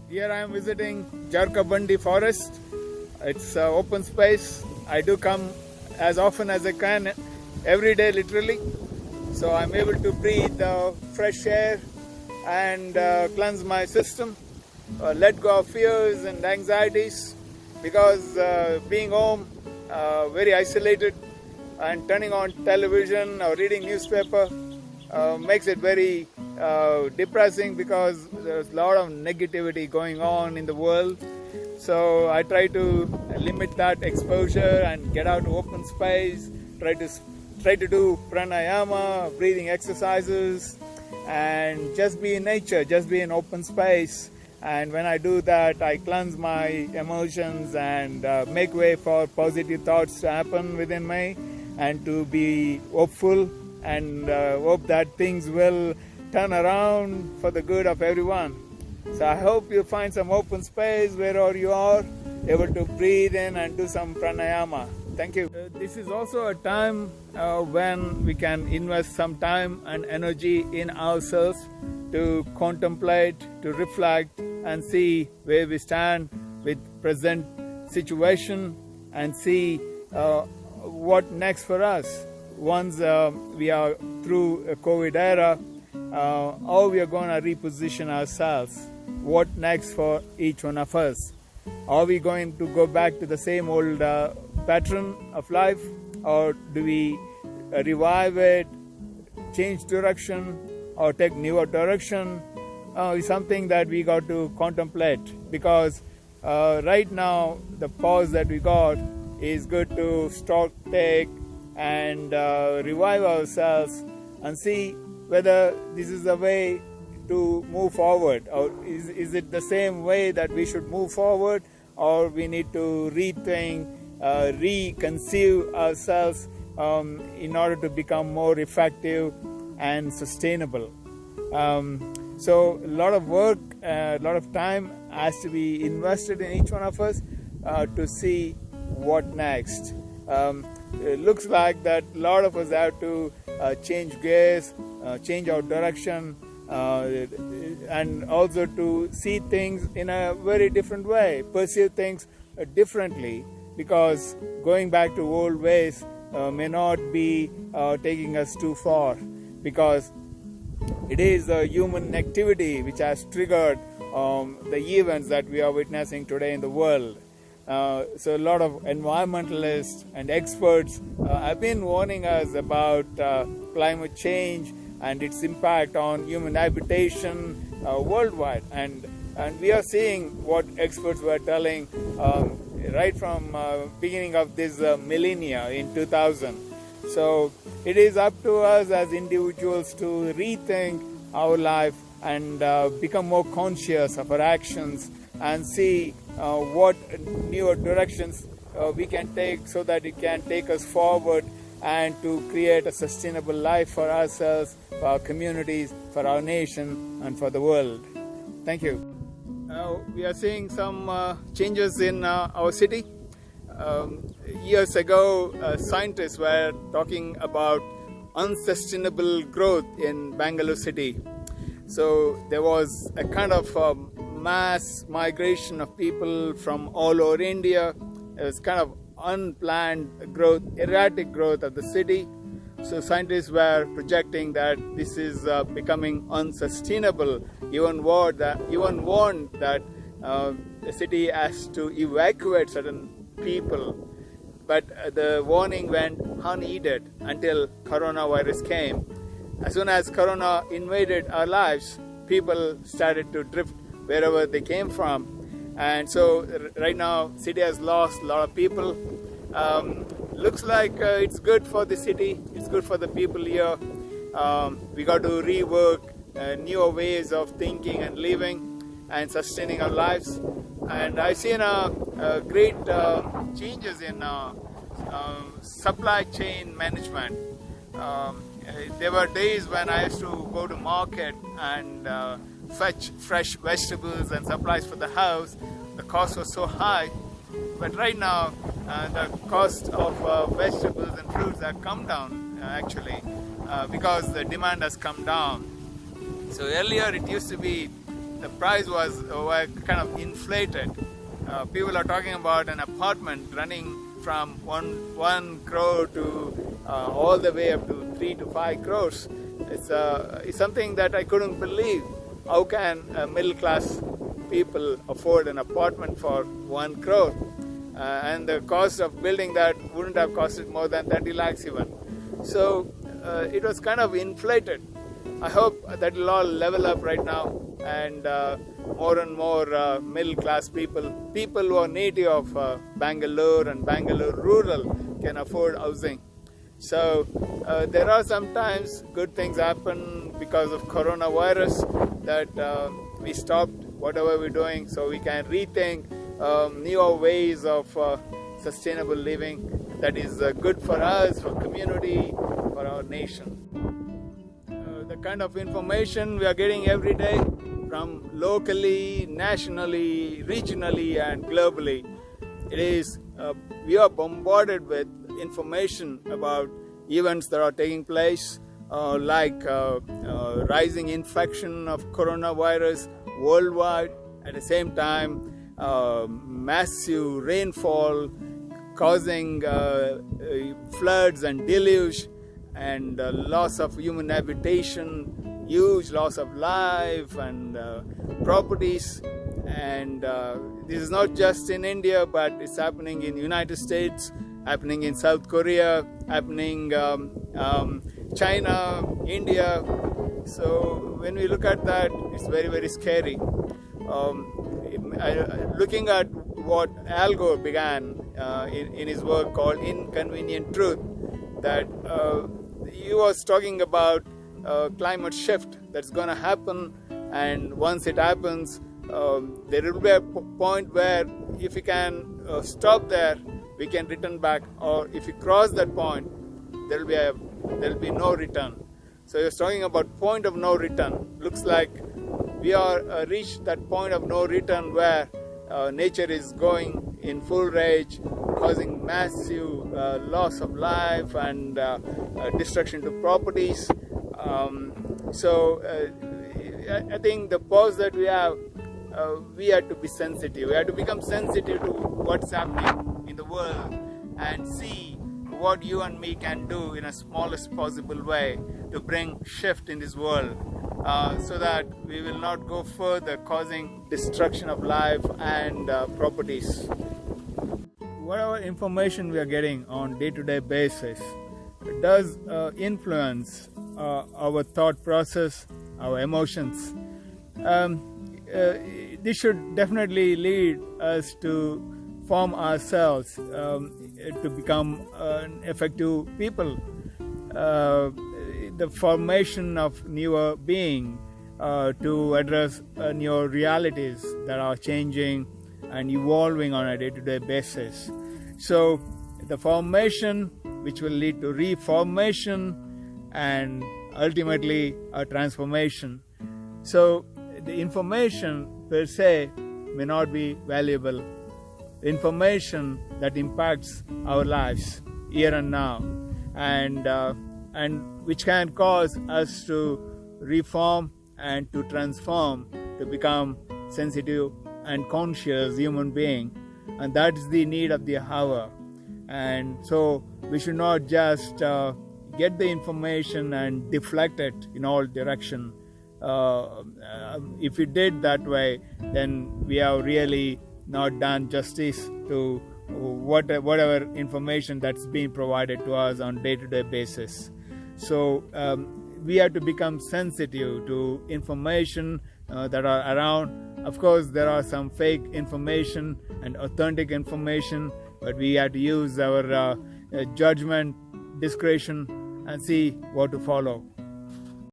Here I am visiting Jarkabandi forest. It's open space. I do come as often as I can, every day literally. So I'm able to breathe fresh air and cleanse my system, let go of fears and anxieties, because being home very isolated and turning on television or reading newspaper makes it very depressing, because there's a lot of negativity going on in the world. So I try to limit that exposure and get out to open space, try to do pranayama, breathing exercises, and just be in nature, just be in open space. And when I do that, I cleanse my emotions and make way for positive thoughts to happen within me, and to be hopeful and hope that things will turn around for the good of everyone. So I hope you find some open space wherever you are, able to breathe in and do some pranayama. Thank you. This is also a time when we can invest some time and energy in ourselves to contemplate, to reflect and see where we stand with present situation, and see what next for us. Once we are through a COVID era, how we are going to reposition ourselves. What next for each one of us? Are we going to go back to the same old pattern of life, or do we revive it, change direction, or take newer direction? Is something that we got to contemplate, because right now the pause that we got is good to stop, take and revive ourselves and see whether this is the way to move forward, or is it the same way that we should move forward, or we need to rethink, reconceive ourselves in order to become more effective and sustainable. So a lot of work, a lot of time has to be invested in each one of us to see what next. It looks like that a lot of us have to change gears, change our direction, and also to see things in a very different way, perceive things differently, because going back to old ways may not be taking us too far, because it is the human activity which has triggered the events that we are witnessing today in the world. So a lot of environmentalists and experts have been warning us about climate change and its impact on human habitation worldwide, and we are seeing what experts were telling right from beginning of this millennia in 2000. So it is up to us as individuals to rethink our life and become more conscious of our actions, and see what newer directions we can take, so that it can take us forward and to create a sustainable life for ourselves, for our communities, for our nation, and for the world. Thank you. We are seeing some changes in our city. Years ago, scientists were talking about unsustainable growth in Bangalore city. So there was a kind of mass migration of people from all over India. It was kind of unplanned growth, erratic growth of the city. So scientists were projecting that this is becoming unsustainable. Even warned that the city has to evacuate certain people. But the warning went unheeded until coronavirus came. As soon as corona invaded our lives, people started to drift wherever they came from. And so right now, city has lost a lot of people. Looks like it's good for the city, it's good for the people here. We got to rework newer ways of thinking and living and sustaining our lives. And I've seen great changes in supply chain management. There were days when I used to go to market and fetch fresh vegetables and supplies for the house. The cost was so high, but right now the cost of vegetables and fruits have come down because the demand has come down. So earlier it used to be the price was kind of inflated. People are talking about an apartment running from 1 crore to all the way up to 3 to 5 crores. It's something that I couldn't believe. How can middle class people afford an apartment for 1 crore? And the cost of building that wouldn't have costed more than 30 lakhs even. So it was kind of inflated. I hope that will all level up right now, and more and more middle class people who are native of Bangalore and Bangalore rural can afford housing. So there are sometimes good things happen because of coronavirus, that we stopped whatever we're doing so we can rethink newer ways of sustainable living that is good for us, for community, for our nation. The kind of information we are getting every day from locally, nationally, regionally and globally, it is we are bombarded with information about events that are taking place, like rising infection of coronavirus worldwide, at the same time massive rainfall causing floods and deluge, and loss of human habitation, huge loss of life and properties. And this is not just in India, but it's happening in United States, happening in South Korea, happening China, India. So when we look at that, it's very, very scary. Looking at what Al Gore began in his work called Inconvenient Truth, that he was talking about climate shift that's going to happen, and once it happens, there will be a point where if we can stop there, we can return back, or if we cross that point, there will be no return. So he was talking about point of no return. Looks like we are reached that point of no return where nature is going in full rage, causing massive loss of life and destruction to properties. So I think the pause that we have to be sensitive. We have to become sensitive to what's happening in the world and see what you and me can do in a smallest possible way to bring shift in this world, so that we will not go further causing destruction of life and properties. Whatever information we are getting on day-to-day basis does influence our thought process, our emotions. This should definitely lead us to form ourselves to become effective people. The formation of newer being to address newer realities that are changing and evolving on a day-to-day basis. So the formation, which will lead to reformation and ultimately a transformation. So the information per se may not be valuable. Information that impacts our lives here and now, and which can cause us to reform and to transform, to become sensitive and conscious human being, and that's the need of the hour. And so we should not just get the information and deflect it in all direction. If we did that way, then we have really not done justice to whatever information that's being provided to us on day-to-day basis. So we have to become sensitive to information that are around. Of course, there are some fake information and authentic information, but we have to use our judgment, discretion, and see what to follow.